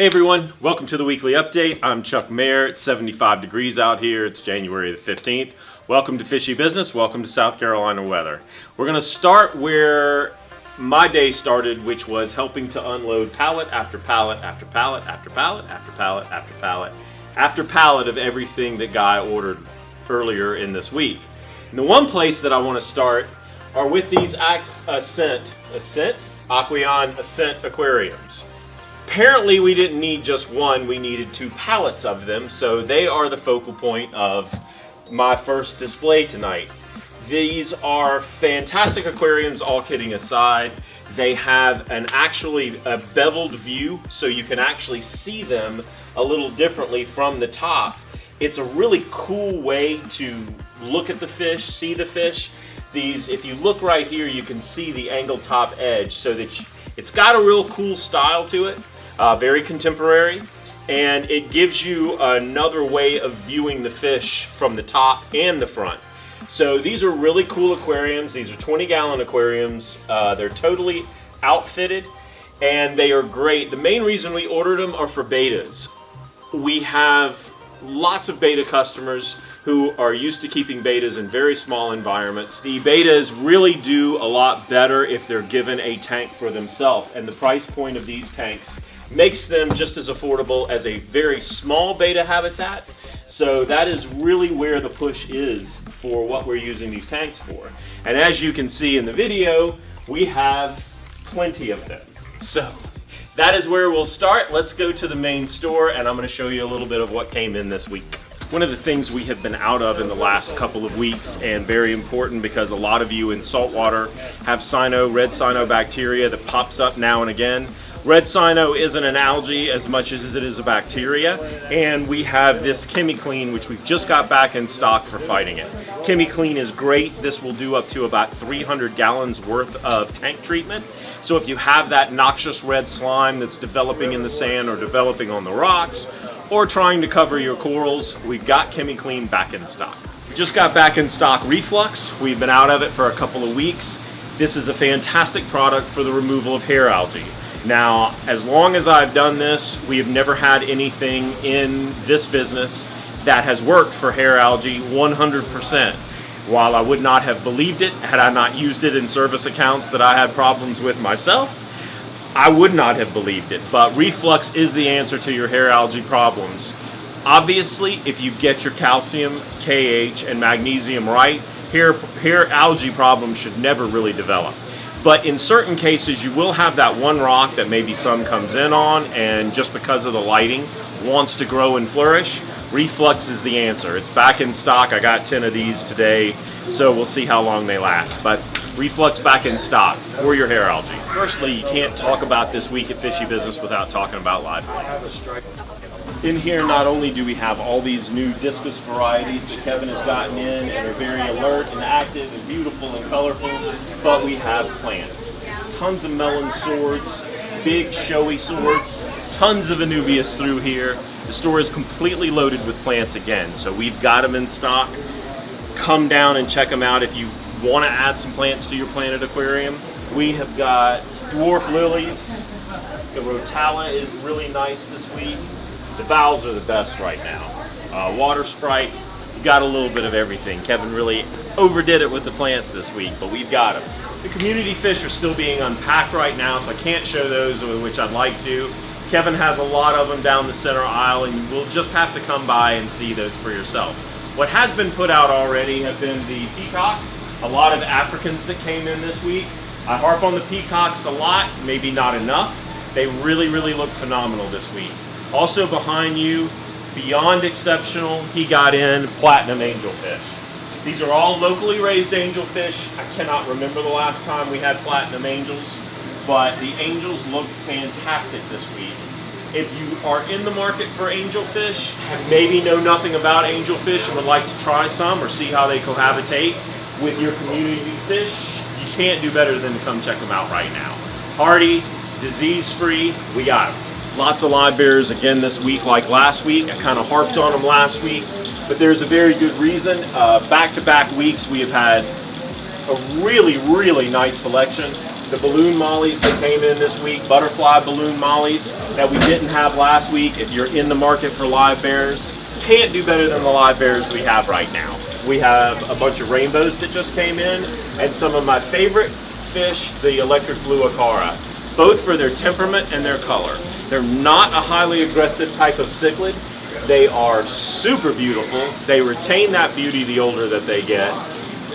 Hey everyone, welcome to the weekly update. I'm Chuck Mayer. It's 75 degrees out here. It's January the 15th. Welcome to Fishy Business. Welcome to South Carolina weather. We're going to start where my day started, which was helping to unload pallet after pallet after pallet after pallet after pallet after pallet after pallet of everything that Guy ordered earlier in this week. And the one place that I want to start are with these Aquarium Ascent aquariums. Apparently we didn't need just one, we needed 2 pallets of them, so they are the focal point of my first display tonight. These are fantastic aquariums, all kidding aside. They have a beveled view, so you can actually see them a little differently from the top. It's a really cool way to look at the fish, see the fish. These, if you look right here, you can see the angled top edge, so that it's got a real cool style to it. Very contemporary, and it gives you another way of viewing the fish from the top and the front. So these are really cool aquariums. These are 20-gallon aquariums. They're totally outfitted, and they are great. The main reason we ordered them are for betas. We have lots of beta customers who are used to keeping betas in very small environments. The betas really do a lot better if they're given a tank for themselves, and the price point of these tanks makes them just as affordable as a very small beta habitat. So that is really where the push is for what we're using these tanks for. And as you can see in the video, we have plenty of them. So that is where we'll start. Let's go to the main store, and I'm going to show you a little bit of what came in this week. One of the things we have been out of in the last couple of weeks, and very important because a lot of you in saltwater have red cyanobacteria that pops up now and again. Red cyano isn't an algae as much as it is a bacteria, and we have this ChemiClean, which we've just got back in stock for fighting it. ChemiClean is great. This will do up to about 300 gallons worth of tank treatment. So if you have that noxious red slime that's developing in the sand or developing on the rocks, or trying to cover your corals, we've got ChemiClean back in stock. We just got back in stock Reflux. We've been out of it for a couple of weeks. This is a fantastic product for the removal of hair algae. Now, as long as I've done this, we have never had anything in this business that has worked for hair algae 100%. While I would not have believed it had I not used it in service accounts that I had problems with myself, I would not have believed it. But Reflux is the answer to your hair algae problems. Obviously, if you get your calcium, KH, and magnesium right, hair algae problems should never really develop. But in certain cases, you will have that one rock that maybe sun comes in on, and just because of the lighting, wants to grow and flourish. Reflux is the answer. It's back in stock. I got 10 of these today, so we'll see how long they last. But Reflux back in stock for your hair algae. Firstly, you can't talk about this week at Fishy Business without talking about live plants. In here, not only do we have all these new discus varieties that Kevin has gotten in and are very alert and active and beautiful and colorful, but we have plants. Tons of melon swords, big showy swords, tons of anubias through here. The store is completely loaded with plants again, so we've got them in stock. Come down and check them out if you want to add some plants to your planted aquarium. We have got dwarf lilies. The rotala is really nice this week. The valves are the best right now. Water sprite, we got a little bit of everything. Kevin really overdid it with the plants this week, but we've got them. The community fish are still being unpacked right now, so I can't show those, which I'd like to. Kevin has a lot of them down the center aisle, and you will just have to come by and see those for yourself. What has been put out already have been the peacocks. A lot of Africans that came in this week. I harp on the peacocks a lot, maybe not enough. They really, really look phenomenal this week. Also behind you, beyond exceptional, he got in platinum angelfish. These are all locally raised angelfish. I cannot remember the last time we had platinum angels, but the angels look fantastic this week. If you are in the market for angelfish, maybe know nothing about angelfish and would like to try some or see how they cohabitate with your community fish, you can't do better than to come check them out right now. Hardy, disease-free, we got them. Lots of live bears again this week like last week. I kind of harped on them last week, but there's a very good reason. Back-to-back weeks we have had a really, really nice selection. the balloon mollies that came in this week, butterfly balloon mollies that we didn't have last week. If you're in the market for live bears, can't do better than the live bears we have right now. We have a bunch of rainbows that just came in, and some of my favorite fish, the electric blue acara, both for their temperament and their color. They're not a highly aggressive type of cichlid. They are super beautiful. They retain that beauty the older that they get,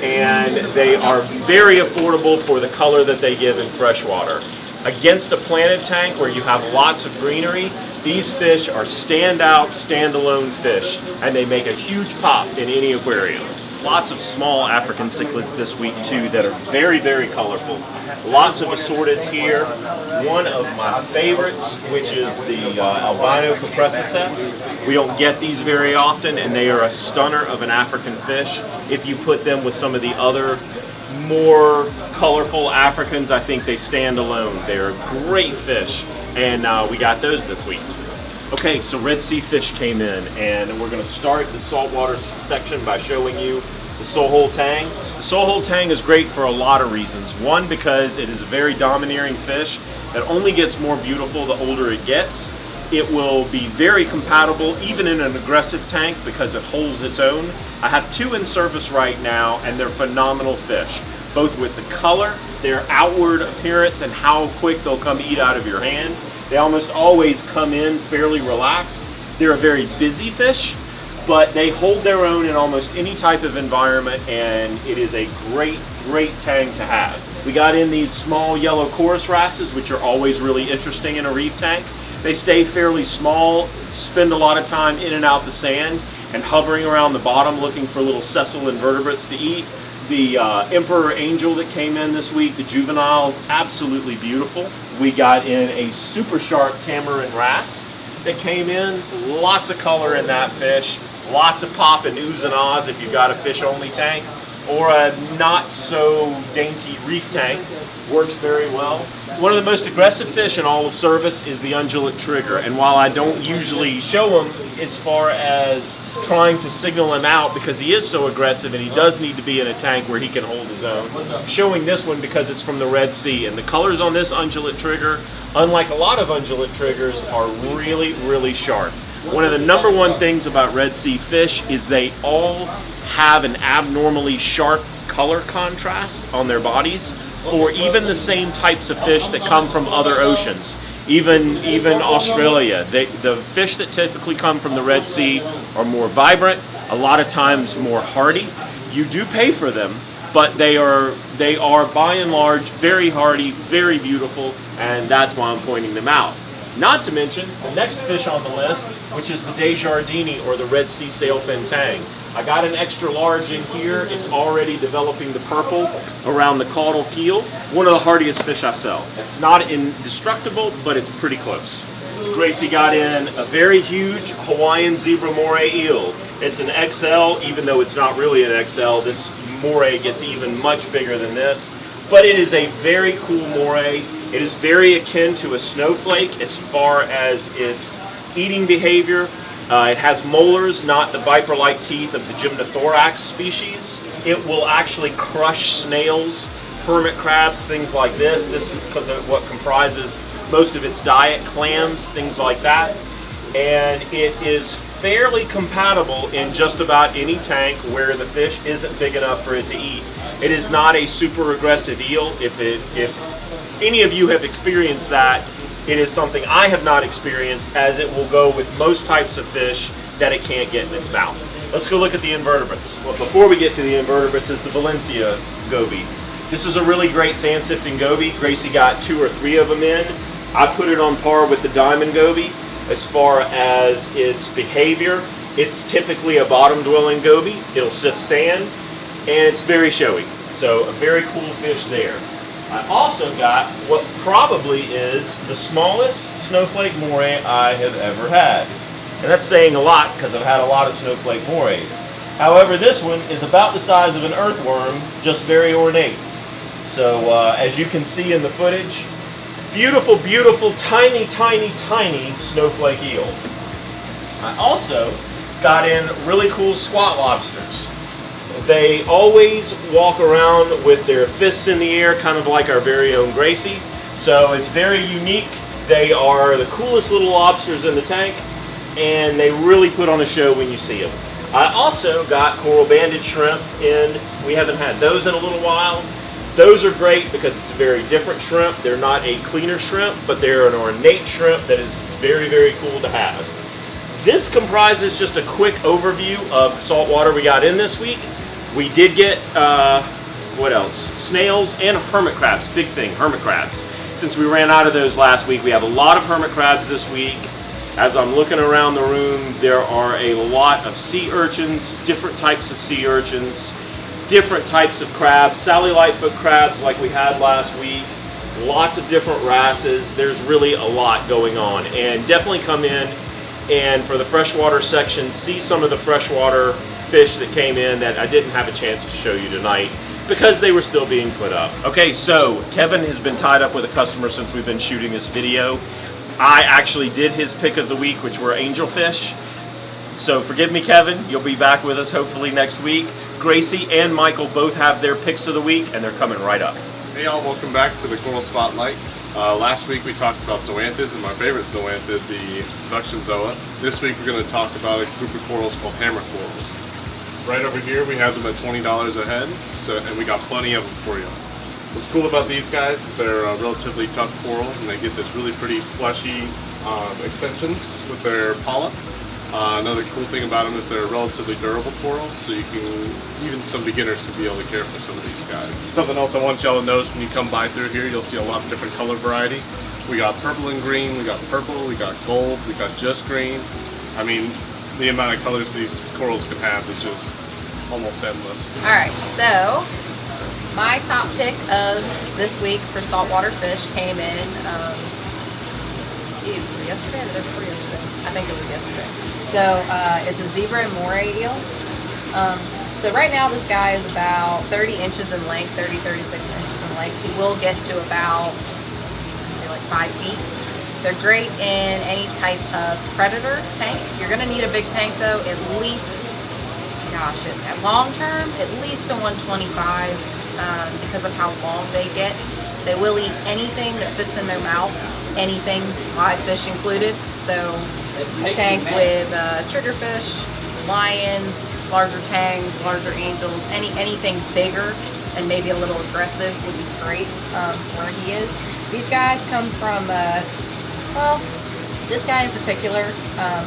and they are very affordable for the color that they give in freshwater. Against a planted tank where you have lots of greenery, these fish are standout, standalone fish, and they make a huge pop in any aquarium. Lots of small African cichlids this week too that are very, very colorful. Lots of assorteds here. One of my favorites, which is the albino cupressiceps. We don't get these very often, and they are a stunner of an African fish. If you put them with some of the other more colorful Africans, I think they stand alone. They're a great fish, and we got those this week. Okay, so Red Sea fish came in, and we're going to start the saltwater section by showing you the soul tang. The soul tang is great for a lot of reasons. One, because it is a very domineering fish that only gets more beautiful the older it gets. It will be very compatible even in an aggressive tank because it holds its own. I have two in service right now, and they're phenomenal fish, both with the color, their outward appearance, and how quick they'll come eat out of your hand. They almost always come in fairly relaxed. They're a very busy fish, but they hold their own in almost any type of environment, and it is a great, great tang to have. We got in these small yellow chorus wrasses, which are always really interesting in a reef tank. They stay fairly small, spend a lot of time in and out the sand, and hovering around the bottom looking for little sessile invertebrates to eat. The emperor angel that came in this week, the juvenile, absolutely beautiful. We got in a super sharp tamarin wrasse that came in. Lots of color in that fish. Lots of pop and oohs and ahs if you've got a fish-only tank, or a not so dainty reef tank. Works very well. One of the most aggressive fish in all of service is the ungulate trigger, and while I don't usually show him as far as trying to signal him out because he is so aggressive and he does need to be in a tank where he can hold his own, I'm showing this one because it's from the Red Sea, and the colors on this ungulate trigger, unlike a lot of ungulate triggers, are really, really sharp. One of the number one things about Red Sea fish is they all have an abnormally sharp color contrast on their bodies for even the same types of fish that come from other oceans. Even Australia, the fish that typically come from the Red Sea are more vibrant, a lot of times more hardy. You do pay for them, but they are by and large very hardy, very beautiful, and that's why I'm pointing them out. Not to mention the next fish on the list, which is the Desjardins, or the Red Sea sailfin tang. I got an extra large in here. It's already developing the purple around the caudal keel. One of the hardiest fish I sell. It's not indestructible, but it's pretty close. Gracie got in a very huge Hawaiian zebra moray eel. It's an XL, even though it's not really an XL. This moray gets even much bigger than this, but it is a very cool moray. It is very akin to a snowflake as far as its eating behavior. It has molars, not the viper-like teeth of the gymnothorax species. It will actually crush snails, hermit crabs, things like this. This is what comprises most of its diet, clams, things like that. And it is fairly compatible in just about any tank where the fish isn't big enough for it to eat. It is not a super aggressive eel. If any of you have experienced that, it is something I have not experienced, as it will go with most types of fish that it can't get in its mouth. Let's go look at the invertebrates. Well, before we get to the invertebrates is the Valencia goby. This is a really great sand sifting goby. Gracie got 2 or 3 of them in. I put it on par with the diamond goby as far as its behavior. It's typically a bottom dwelling goby. It'll sift sand, and it's very showy. So a very cool fish there. I also got what probably is the smallest snowflake moray I have ever had. And that's saying a lot because I've had a lot of snowflake morays. However, this one is about the size of an earthworm, just very ornate. So as you can see in the footage, beautiful, beautiful, tiny, tiny, tiny snowflake eel. I also got in really cool squat lobsters. They always walk around with their fists in the air, kind of like our very own Gracie. So it's very unique. They are the coolest little lobsters in the tank, and they really put on a show when you see them. I also got coral banded shrimp, and we haven't had those in a little while. Those are great because it's a very different shrimp. They're not a cleaner shrimp, but they're an ornate shrimp that is very, very cool to have. This comprises just a quick overview of the saltwater we got in this week. We did get, what else? Snails and hermit crabs, big thing, hermit crabs. Since we ran out of those last week, we have a lot of hermit crabs this week. As I'm looking around the room, there are a lot of sea urchins, different types of sea urchins, different types of crabs, Sally Lightfoot crabs like we had last week, lots of different wrasses. There's really a lot going on, and definitely come in and for the freshwater section, see some of the freshwater fish that came in that I didn't have a chance to show you tonight because they were still being put up. Okay, so Kevin has been tied up with a customer since we've been shooting this video. I actually did his pick of the week, which were angelfish. So forgive me, Kevin, you'll be back with us hopefully next week. Gracie and Michael both have their picks of the week, and they're coming right up. Hey y'all, welcome back to the Coral Spotlight. Last week we talked about zoanthids, and my favorite zoanthid, the seduction zoa. This week we're going to talk about a group of corals called hammer corals. Right over here we have them at $20 a head, and we got plenty of them for you. What's cool about these guys is they're a relatively tough coral, and they get this really pretty fleshy extensions with their polyp. Another cool thing about them is they're relatively durable corals, so you can, even some beginners can be able to care for some of these guys. Something else I want y'all to notice when you come by through here, you'll see a lot of different color variety. We got purple and green, we got purple, we got gold, we got just green. I mean, the amount of colors these corals can have is just almost endless. Alright, so my top pick of this week for saltwater fish came in, geez, was it yesterday or the day before yesterday? I think it was yesterday. So it's a zebra and moray eel. So right now this guy is about 30 inches in length, 36 inches in length. He will get to about, I'd say like 5 feet. They're great in any type of predator tank. You're gonna need a big tank though, at least, gosh, at long term, at least a 125 because of how long they get. They will eat anything that fits in their mouth, anything, live fish included. So a tank with triggerfish, lions, larger tangs, larger angels, anything bigger and maybe a little aggressive would be great where he is. These guys come from, well, this guy in particular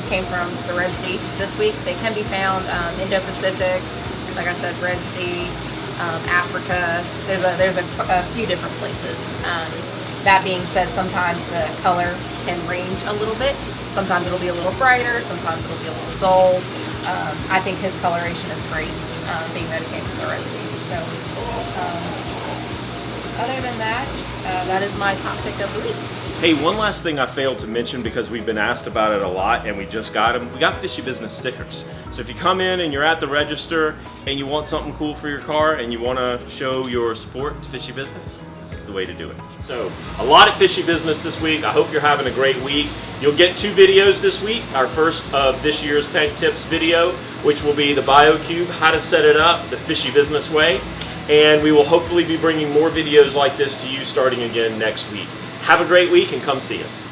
came from the Red Sea this week. They can be found Indo-Pacific, like I said, Red Sea, Africa. There's a few different places. That being said, sometimes the color can range a little bit. Sometimes it'll be a little brighter, sometimes it'll be a little dull. I think his coloration is great, being that it came from the Red Sea. So, other than that, that is my top pick of the week. Hey, one last thing I failed to mention because we've been asked about it a lot and we just got them. We got Fishy Business stickers. So if you come in and you're at the register and you want something cool for your car and you want to show your support to Fishy Business, this is the way to do it. So a lot of Fishy Business this week. I hope you're having a great week. You'll get 2 videos this week. Our first of this year's Tank Tips video, which will be the BioCube, how to set it up the Fishy Business way. And we will hopefully be bringing more videos like this to you starting again next week. Have a great week and come see us.